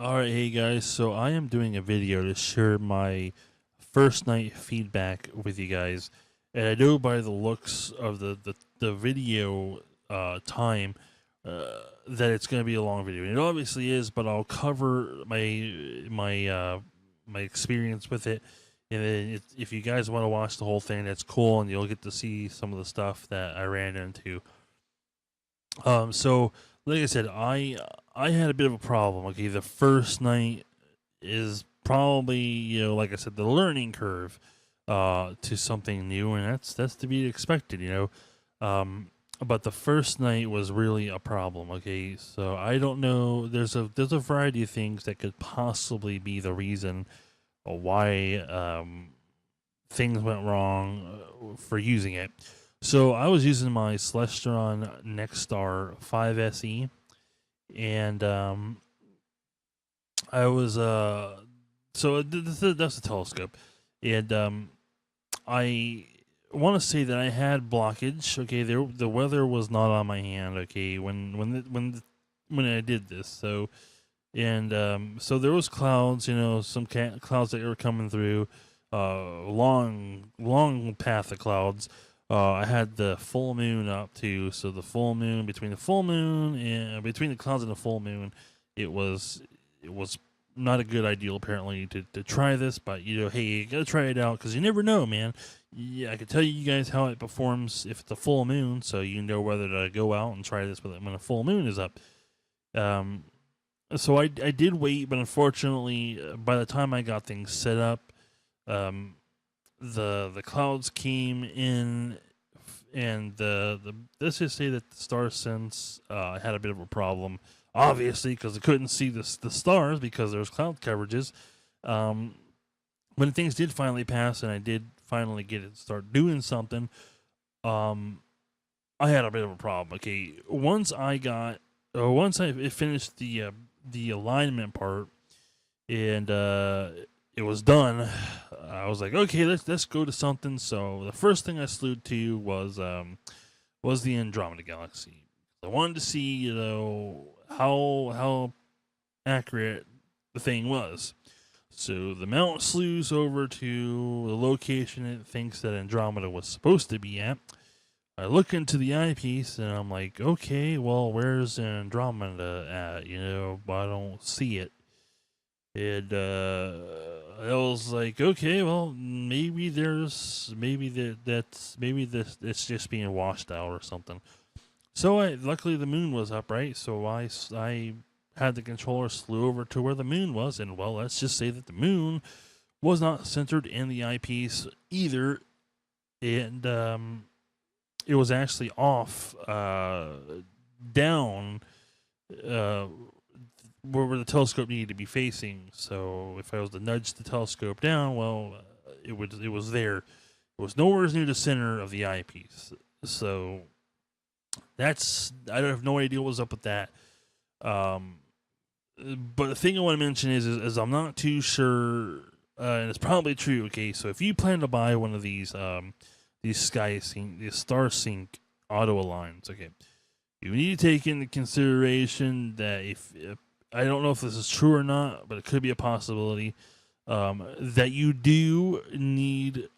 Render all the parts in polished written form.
Alright, hey guys, so I am doing a video to share my first night feedback with you guys. And I know by the looks of the video time that it's going to be a long video. And it obviously is, but I'll cover my experience with it. And then if you guys want to watch the whole thing, that's cool, and you'll get to see some of the stuff that I ran into. So like I said, I had a bit of a problem. Okay, the first night is probably, like I said, the learning curve to something new, and that's to be expected. But the first night was really a problem. Okay, so I don't know. There's a variety of things that could possibly be the reason why things went wrong for using it. So I was using my Celestron Nexstar 5SE, and I was that's a telescope, and I want to say that I had blockage. Okay, the weather was not on my hand. Okay, when I did this, so there was clouds. Some clouds that were coming through. Long path of clouds. I had the full moon up too, so the full moon between the clouds and the full moon, it was not a good ideal apparently to try this, but hey, you gotta try it out because you never know, man. Yeah, I can tell you guys how it performs if it's a full moon, so you know whether to go out and try this when a full moon is up. Um, so I did wait, but unfortunately, by the time I got things set up, um, the clouds came in, and the let's just say that the Starsense had a bit of a problem, obviously because I couldn't see the stars because there's cloud coverages. Um, when things did finally pass and I did finally get it start doing something, um, I had a bit of a problem. Okay, once I finished the alignment part, and it was done, I was like, okay, let's go to something. So the first thing I slewed to was the Andromeda Galaxy. I wanted to see, how accurate the thing was. So the mount slews over to the location it thinks that Andromeda was supposed to be at. I look into the eyepiece and I'm like, okay, well, where's Andromeda at? I don't see it. And I was like, okay, well, maybe this it's just being washed out or something. So luckily the moon was up, right? So I had the controller slew over to where the moon was, and well, let's just say that the moon was not centered in the eyepiece either, and it was actually off down uh, where the telescope needed to be facing. So if I was to nudge the telescope down, well, it was there. It was nowhere near the center of the eyepiece. So I don't have no idea what was up with that. Um, but the thing I want to mention is I'm not too sure, and it's probably true. Okay, so if you plan to buy one of these these Starsync Autoaligns, okay, you need to take into consideration that if I don't know if this is true or not, but it could be a possibility, that you do need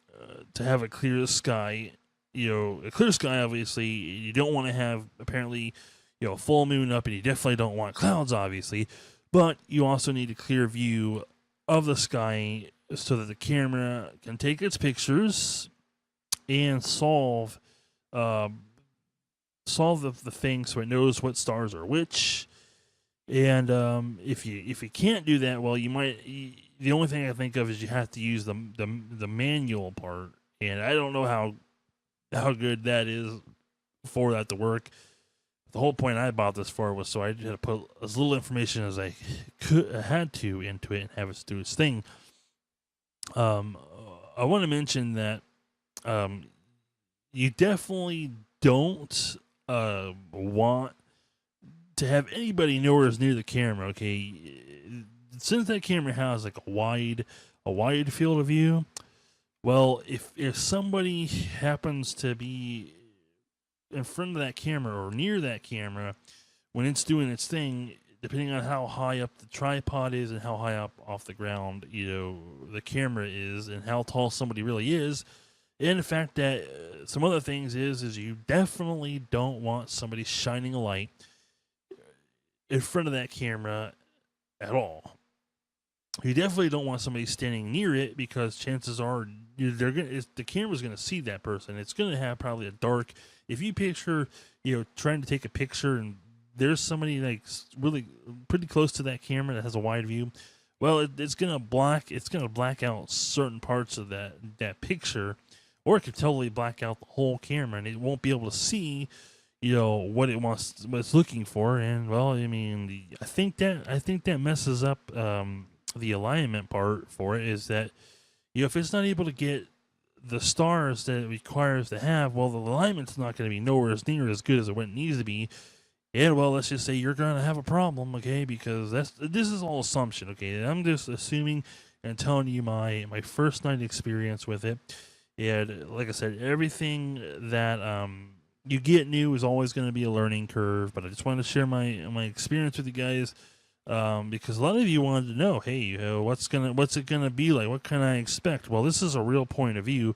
to have a clear sky. A clear sky, obviously, you don't want to have apparently, a full moon up, and you definitely don't want clouds, obviously, but you also need a clear view of the sky so that the camera can take its pictures and uh, solve the thing so it knows what stars are which. And if you can't do that, well, the only thing I think of is you have to use the manual part, and I don't know how good that is for that to work. The whole point I bought this for was so I had to put as little information as I had to into it and have it do its thing. Um, I want to mention that you definitely don't want to have anybody nowhere near the camera. Okay, since that camera has like a wide field of view. Well, if somebody happens to be in front of that camera or near that camera when it's doing its thing, depending on how high up the tripod is and how high up off the ground, the camera is and how tall somebody really is. And the fact that some other things is you definitely don't want somebody shining a light in front of that camera at all. You definitely don't want somebody standing near it because chances are the camera's going to see that person. It's going to have probably a dark. If you picture, trying to take a picture and there's somebody like really pretty close to that camera that has a wide view, well, it's going to black out certain parts of that picture, or it could totally black out the whole camera, and it won't be able to see, what it's looking for. And well, I mean, I think that messes up the alignment part for it. Is that if it's not able to get the stars that it requires to have, well, the alignment's not going to be nowhere near as good as it needs to be. And well, let's just say you're going to have a problem, okay? Because this is all assumption, okay? I'm just assuming and telling you my first night experience with it. And like I said, everything that you get new is always going to be a learning curve. But I just wanted to share my experience with you guys, because a lot of you wanted to know, hey, what's it gonna be like? What can I expect? Well, this is a real point of view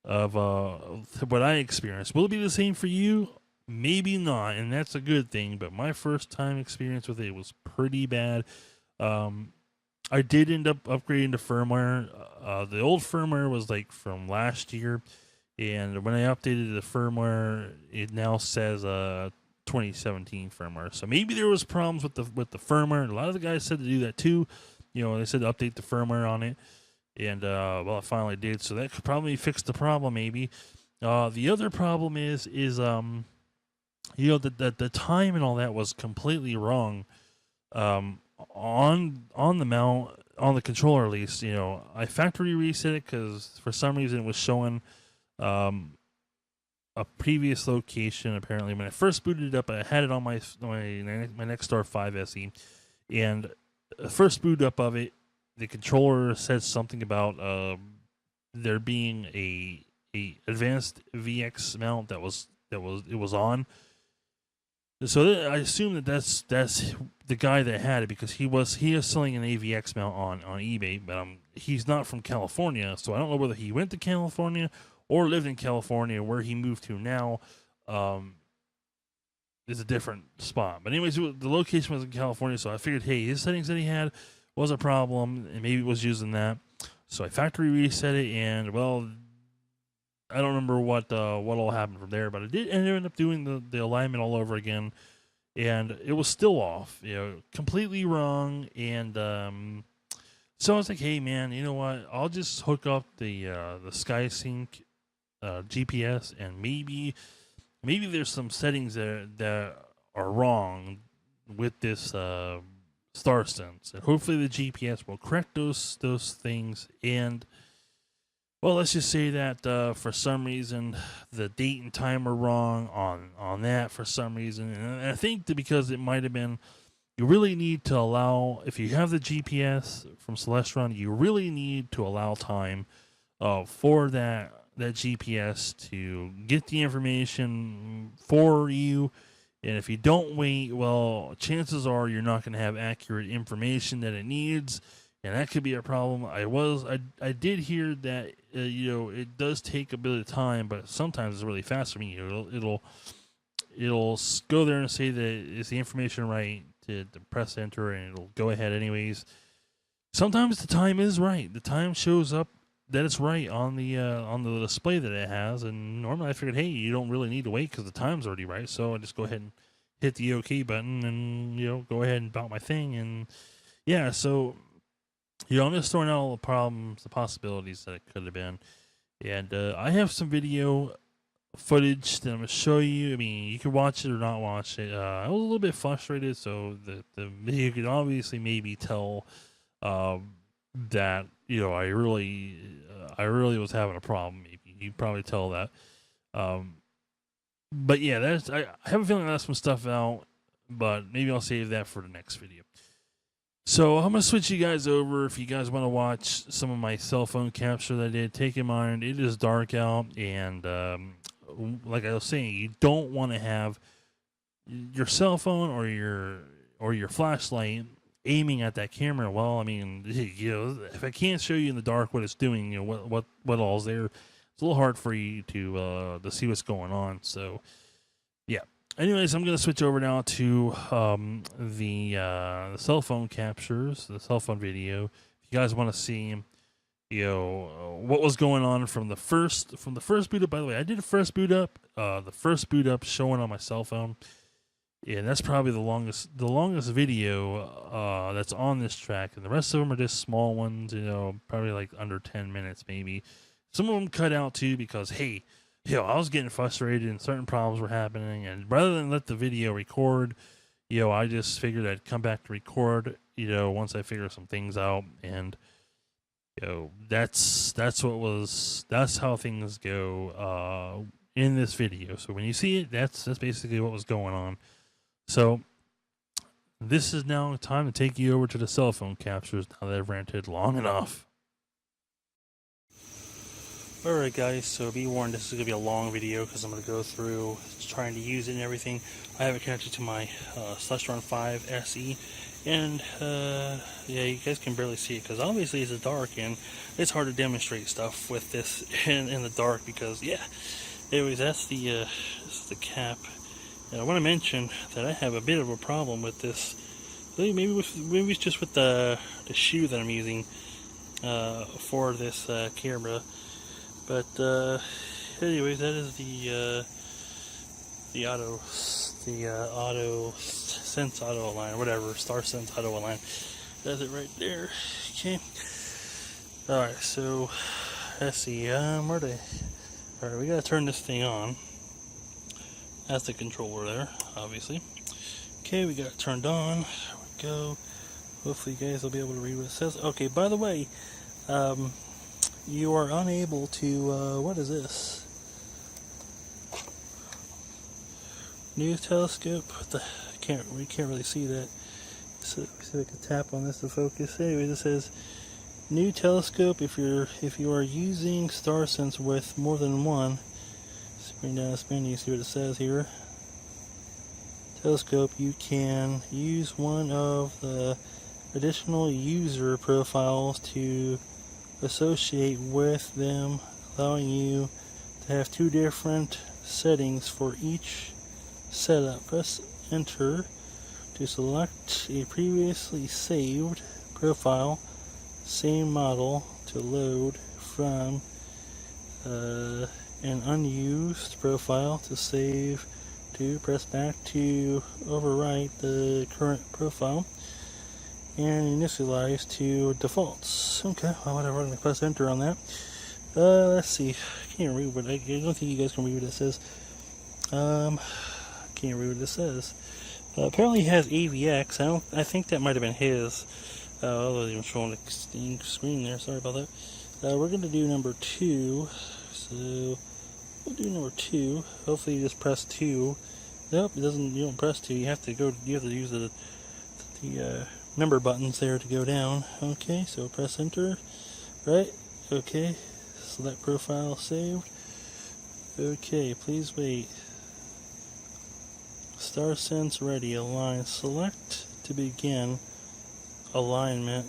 of what I experienced. Will it be the same for you? Maybe not, and that's a good thing. But my first time experience with it was pretty bad. I did end up upgrading to firmware. The old firmware was like from last year, and when I updated the firmware, it now says 2017 firmware. So maybe there was problems with the firmware. A lot of the guys said to do that too. They said to update the firmware on it, and well, I finally did. So that could probably fix the problem. Maybe the other problem is the time and all that was completely wrong. On the mount, on the controller at least, I factory reset it because for some reason it was showing a previous location. Apparently, when I first booted it up, I had it on my Nexstar 5 SE, and the first boot up of it, the controller said something about there being a advanced VX mount that was on. So I assume that's the guy that had it, because he is selling an AVX mount on eBay, but he's not from California, so I don't know whether he went to California or lived in California. Where he moved to now is a different spot. But anyways, the location was in California, so I figured, hey, his settings that he had was a problem, and maybe it was using that. So I factory reset it, and well, I don't remember what all happened from there, but I did end up doing the alignment all over again, and it was still off, completely wrong. And so I was like, hey man, you know what? I'll just hook up the SkySync GPS, and maybe there's some settings that are wrong with this Starsense, and hopefully the GPS will correct those things. And well, let's just say that for some reason the date and time are wrong on that for some reason, and I think that because it might have been, you really need to allow, if you have the GPS from Celestron, you really need to allow time for that GPS to get the information for you. And if you don't wait, well, chances are you're not going to have accurate information that it needs, and that could be a problem. I did hear that it does take a bit of time, but sometimes it's really fast for me. It'll go there and say that is the information right, to press enter, and it'll go ahead anyways. Sometimes the time is right. The time shows up that it's right on the display that it has, and normally I figured, hey, you don't really need to wait because the time's already right. So I just go ahead and hit the OK button, and go ahead and bout my thing. And yeah, so I'm just throwing out all the problems, the possibilities that it could have been. And I have some video footage that I'm going to show you. I mean, you can watch it or not watch it. I was a little bit frustrated, so the video could obviously maybe tell that I really was having a problem. Maybe you probably tell that. But yeah, I have a feeling that's some stuff out, but maybe I'll save that for the next video. So I'm going to switch you guys over. If you guys want to watch some of my cell phone capture that I did, take in mind it is dark out, and like I was saying, you don't want to have your cell phone or or your flashlight aiming at that camera, well, I mean, you know, if I can't show you in the dark what it's doing, you know, what all's there, it's a little hard for you to see what's going on. So, yeah. Anyways, I'm gonna switch over now to the cell phone captures, the cell phone video. If you guys want to see, you know, what was going on from the first boot up. By the way, I did a first boot up. The first boot up showing on my cell phone. Yeah, that's probably the longest video that's on this track, and the rest of them are just small ones, you know, probably like under 10 minutes maybe. Some of them cut out too because, hey, you know, I was getting frustrated and certain problems were happening, and rather than let the video record, you know, I just figured I'd come back to record, you know, once I figure some things out, and you know, that's how things go in this video. So when you see it, that's basically what was going on. So, this is now time to take you over to the cell phone captures now that I've ranted long enough. Alright guys, so be warned, this is going to be a long video because I'm going to go through trying to use it and everything. I have it connected to my Celestron 5 SE, and yeah, you guys can barely see it because obviously it's dark and it's hard to demonstrate stuff with this in the dark because, yeah. Anyways, that's this is the cap. And I want to mention that I have a bit of a problem with this. Maybe it's just with the shoe that I'm using for this camera. But anyways, that is the Sense Autoalign, whatever, Starsense Autoalign. That's it right there. Okay. All right. So let's see. All right, we gotta turn this thing on. That's the controller there, obviously. Okay, we got it turned on. There we go. Hopefully you guys will be able to read what it says. Okay, by the way, you are unable to, what is this? New telescope. We can't really see that. So let me see if I can tap on this to focus. Anyways, it says new telescope if you are using Starsense with more than one. Bring down this menu, see what it says here. Telescope, you can use one of the additional user profiles to associate with them, allowing you to have two different settings for each setup. Press enter to select a previously saved profile, same model to load from an unused profile to save to. Press back to overwrite the current profile and initialize to defaults. Okay, well, whatever, I'm going to press enter on that. Let's see, I can't read what I don't think you guys can read what it says. I can't read what it says. Apparently he has AVX. I think that might have been his. I wasn't even showing the screen there, sorry about that. We're going to do number 2. So we'll do number 2. Hopefully you just press 2. Nope, it doesn't. You don't press 2. You have to use the number buttons there to go down. Okay, so press enter. Right. Okay. Select profile saved. Okay, please wait. Starsense ready. Align. Select to begin alignment.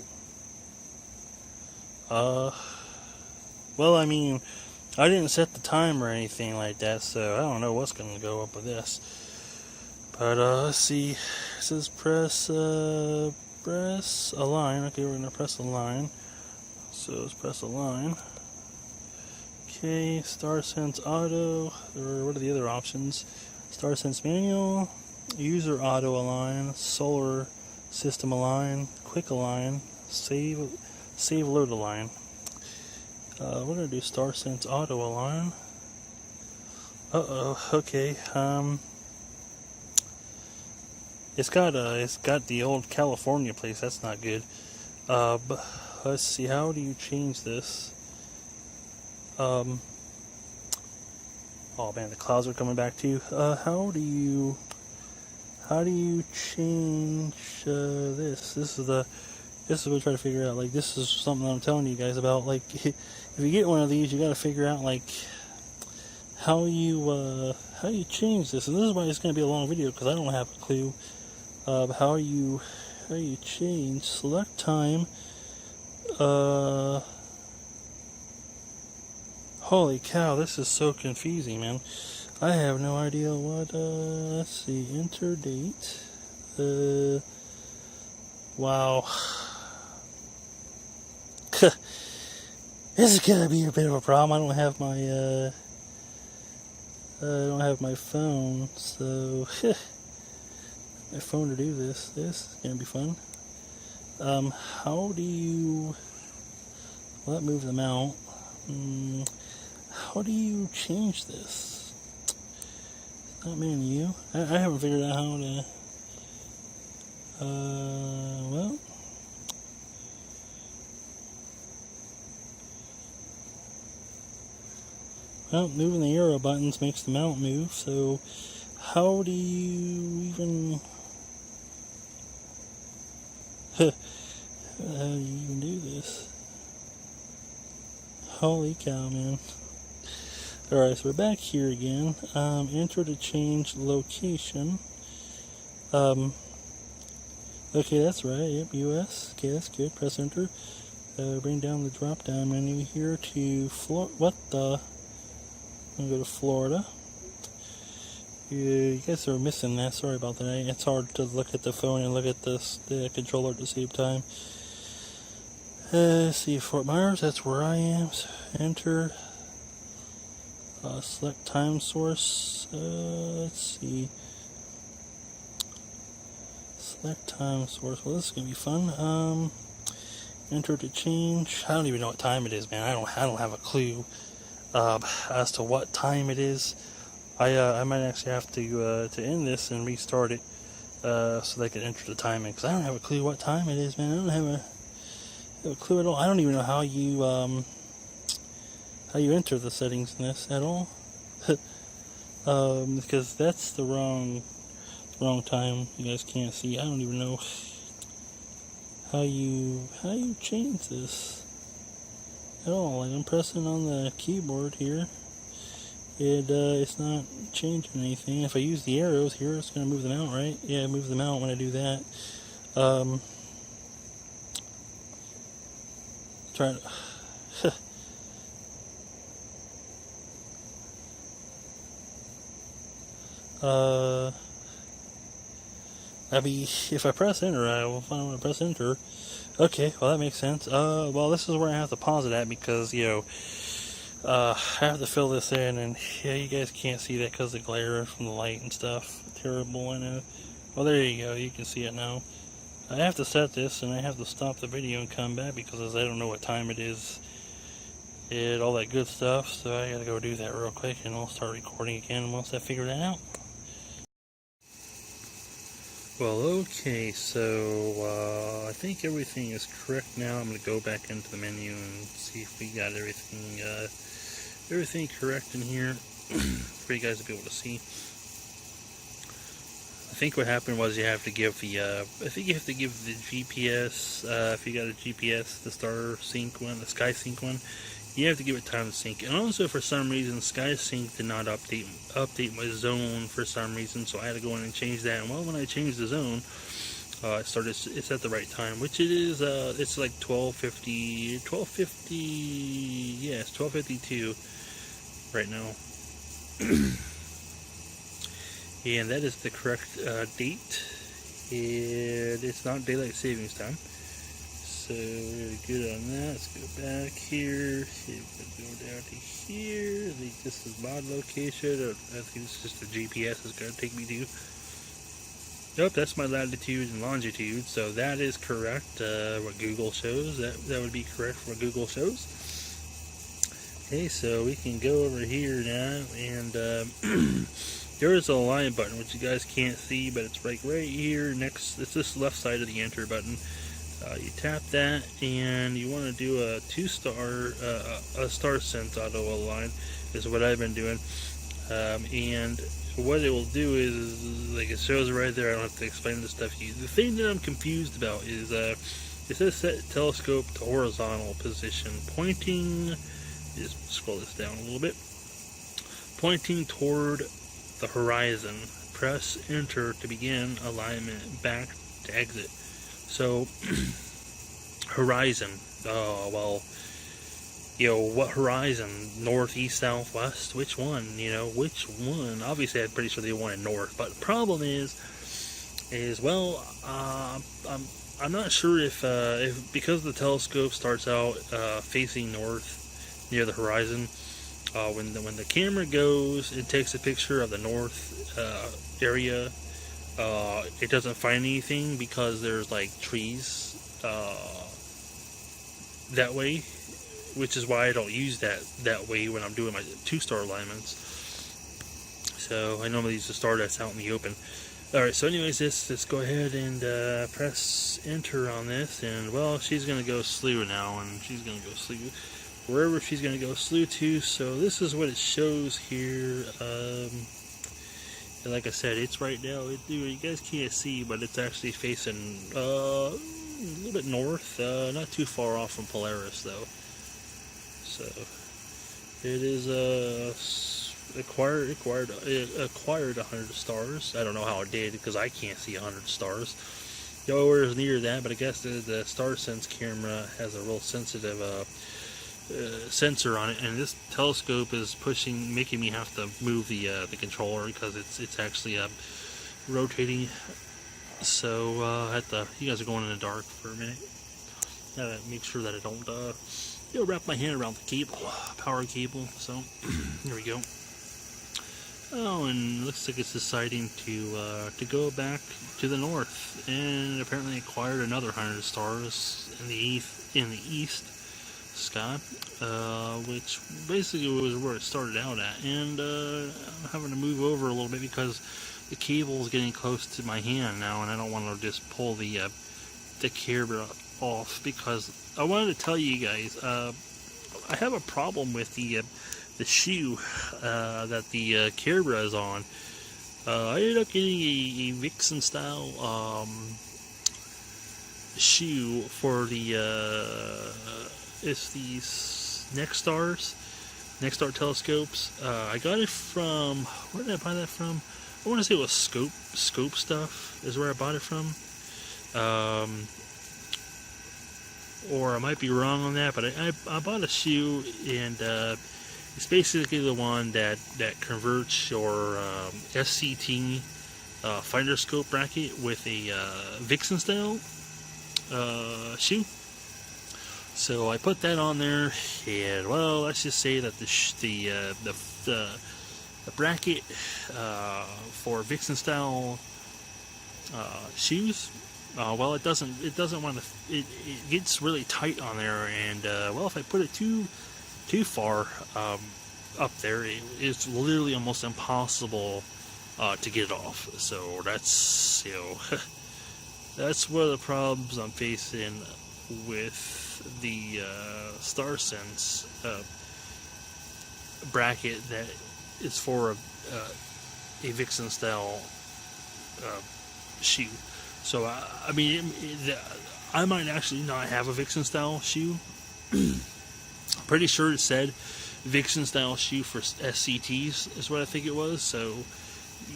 Well, I mean, I didn't set the time or anything like that, so I don't know what's going to go up with this. But, let's see. It says press align. Okay, we're going to press align. So, let's press align. Okay, Starsense Auto, or what are the other options? Starsense Manual, User Auto Align, Solar System Align, Quick Align, Save Load Align. We're going to do Starsense Auto Align. Okay. It's got the old California place. That's not good. But let's see. How do you change this? Oh man, the clouds are coming back too. How do you change this? This is what I'm trying to figure out. Like, this is something that I'm telling you guys about. Like, if you get one of these, you got to figure out like how you change this. And this is why it's going to be a long video because I don't have a clue How you change select time. Holy cow, this is so confusing, man. I have no idea what, let's see, enter date. Wow. This is gonna be a bit of a problem. I don't have my phone, so my phone to do this. This is gonna be fun. How do you move the mount? How do you change this? Not menu. I haven't figured out how to. Well, moving the arrow buttons makes the mount move, so how do you even... how do you even do this? Holy cow, man. Alright, so we're back here again. Enter to change location. Okay, that's right. Yep, US. Okay, that's good. Press enter. Bring down the drop down menu here to what the... I'm gonna go to Florida. You guys are missing that. Sorry about that. It's hard to look at the phone and look at the controller at the same time. Let's see, Fort Myers. That's where I am. So enter. Select time source. Let's see. Select time source. Well, this is gonna be fun. Enter to change. I don't even know what time it is, man. I don't have a clue. As to what time it is. I might actually have to end this and restart it so they can enter the timing, because I don't have a clue what time it is, man. I don't have a clue at all. I don't even know how you enter the settings in this at all. Because that's the wrong time. You guys can't see. I don't even know how you change this at all. Like, I'm pressing on the keyboard here. It's not changing anything. If I use the arrows here, it's going to move them out, right? Yeah, it moves them out when I do that. Try to... I mean, if I press enter, I will find when I press enter. Okay, well, that makes sense. Well, this is where I have to pause it at, because, I have to fill this in, and yeah, you guys can't see that because of the glare from the light and stuff. Terrible, I know. Well, there you go. You can see it now. I have to set this, and I have to stop the video and come back because I don't know what time it is and all that good stuff. So I gotta go do that real quick, and I'll start recording again once I figure that out. Well, okay, so I think everything is correct now. I'm going to go back into the menu and see if we got everything correct in here for you guys to be able to see. I think what happened was you have to give the GPS, if you got a GPS, the Starsync one, the SkySync one, you have to give it time to sync. And also, for some reason, SkySync did not update my zone for some reason, so I had to go in and change that. And well, when I changed the zone, it's at the right time, which it is. It's like 12:50. Yeah, it's 12:52 right now. And that is the correct date, and it's not daylight savings time. So we're good on that. Let's go back here. Go down to here. I think this is mod location. I think it's just the GPS is going to take me to. Nope, that's my latitude and longitude. So that is correct. What Google shows. That would be correct for what Google shows. Okay, so we can go over here now, and there is a align button, which you guys can't see, but it's right here next. It's this left side of the enter button. You tap that, and you want to do a Starsense Autoalign is what I've been doing. And what it will do is, like it shows right there, I don't have to explain this stuff to you. The thing that I'm confused about is, it says set telescope to horizontal position, pointing, just scroll this down a little bit, pointing toward the horizon. press enter to begin alignment, back to exit. So horizon, well, what horizon? North, east, south, west? Which one? Which one? Obviously, I'm pretty sure they wanted north, but the problem is well, I'm not sure if because the telescope starts out facing north near the horizon, when the camera goes, it takes a picture of the north area. It doesn't find anything because there's like trees that way, which is why I don't use that way when I'm doing my 2-star alignments. So I normally use the star that's out in the open. Alright, so anyways, let's go ahead and press enter on this, and well, she's going to go slew now, and she's going to go slew wherever she's going to go slew to. So this is what it shows here. And like I said, it's right now, you guys can't see, but it's actually facing a little bit north, not too far off from Polaris though. So it is acquired 100 stars. I don't know how it did because I can't see 100 stars. Nowhere near that, but I guess the Starsense camera has a real sensitive sensor on it, and this telescope is making me have to move the controller because it's actually rotating. So you guys are going in the dark for a minute. Gotta make sure that I don't wrap my hand around the cable, power cable. So here we go. Oh, and it looks like it's deciding to go back to the north, and apparently acquired another 100 stars in the east sky, which basically was where it started out at. And I'm having to move over a little bit because the cable is getting close to my hand now, and I don't want to just pull the camera off, because I wanted to tell you guys I have a problem with the shoe that the camera is on. I ended up getting a Vixen style shoe for the it's these Nexstar telescopes. I got it from, where did I buy that from? I want to say it was Scope Stuff is where I bought it from. Or I might be wrong on that, but I bought a shoe, and it's basically the one that converts your SCT finder scope bracket with a Vixen style shoe. So I put that on there, and well, let's just say that the bracket for Vixen style shoes, well, it doesn't want to. It gets really tight on there, and well, if I put it too far up there, it's literally almost impossible to get it off. So that's that's one of the problems I'm facing with the Starsense bracket that is for a Vixen style shoe. So I mean, I might actually not have a Vixen style shoe. I'm pretty sure it said Vixen style shoe for SCTs is what I think it was. So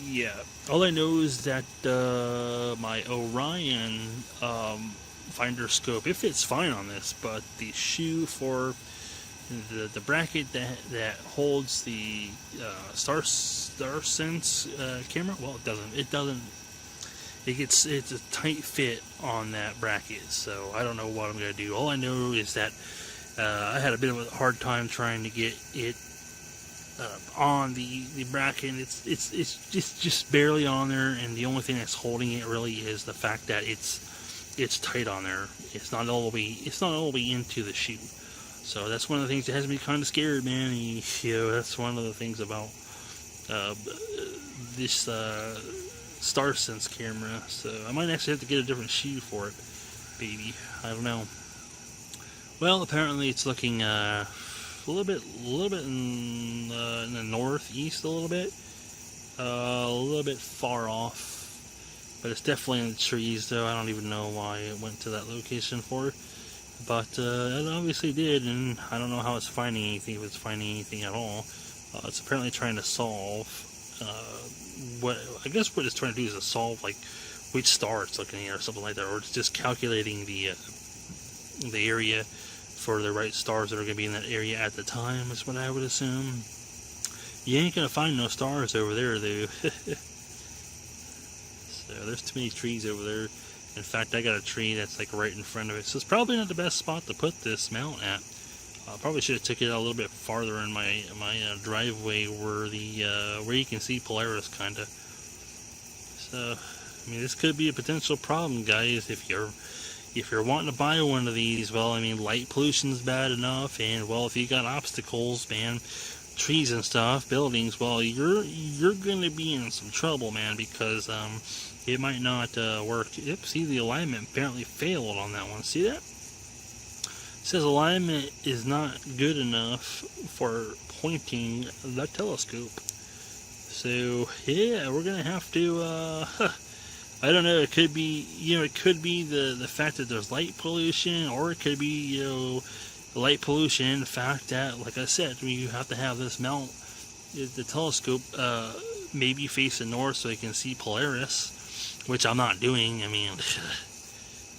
yeah, all I know is that my Orion finder scope, it fits fine on this, but the shoe for the bracket that holds the Starsense camera, well, it doesn't. It's a tight fit on that bracket, so I don't know what I'm gonna do. All I know is that I had a bit of a hard time trying to get it on the bracket. It's just barely on there, and the only thing that's holding it really is the fact that it's tight on there. It's not all the way into the shoe. So that's one of the things that has me kind of scared, man. That's one of the things about this Starsense camera. So I might actually have to get a different shoe for it, baby. I don't know. Well, apparently it's looking a little bit in the northeast, a little bit far off, but it's definitely in the trees. Though I don't even know why it went to that location for, but it obviously did, and I don't know how it's finding anything, if it's finding anything at all. It's apparently trying to solve what I guess what it's trying to do is to solve like which star it's looking at or something like that, or it's just calculating the area for the right stars that are going to be in that area at the time, is what I would assume. You ain't going to find no stars over there, though. So there's too many trees over there. In fact, I got a tree that's like right in front of it, so it's probably not the best spot to put this mount at. Probably should have took it out a little bit farther in my driveway where you can see Polaris, kinda. So, I mean, this could be a potential problem, guys, if you're wanting to buy one of these. Well, I mean, light pollution's bad enough, and well, if you got obstacles, man, trees and stuff, buildings, well, you're gonna be in some trouble, man, because it might not work. Yep, see, the alignment apparently failed on that one. See that? It says alignment is not good enough for pointing the telescope. So yeah, we're gonna have to I don't know, it could be, it could be the fact that there's light pollution, or it could be, the light pollution, the fact that, like I said, you have to have this mount, the telescope, maybe facing north so you can see Polaris, which I'm not doing. I mean,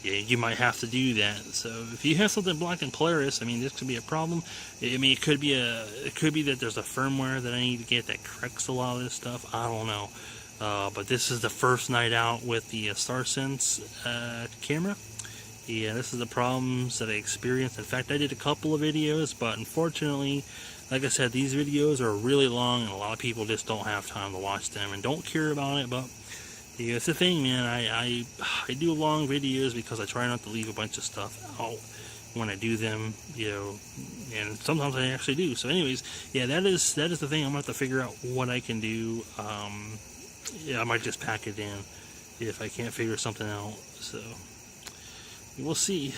yeah, you might have to do that. So if you have something blocking Polaris, I mean, this could be a problem. I mean, it could be that there's a firmware that I need to get that corrects a lot of this stuff. I don't know. But this is the first night out with the Starsense camera. Yeah, this is the problems that I experienced. In fact, I did a couple of videos, but unfortunately, like I said, these videos are really long, and a lot of people just don't have time to watch them and don't care about it. But yeah, it's the thing, man. I do long videos because I try not to leave a bunch of stuff out when I do them, and sometimes I actually do. So anyways, yeah, that is the thing. I'm going to have to figure out what I can do. Yeah, I might just pack it in if I can't figure something out. So we'll see.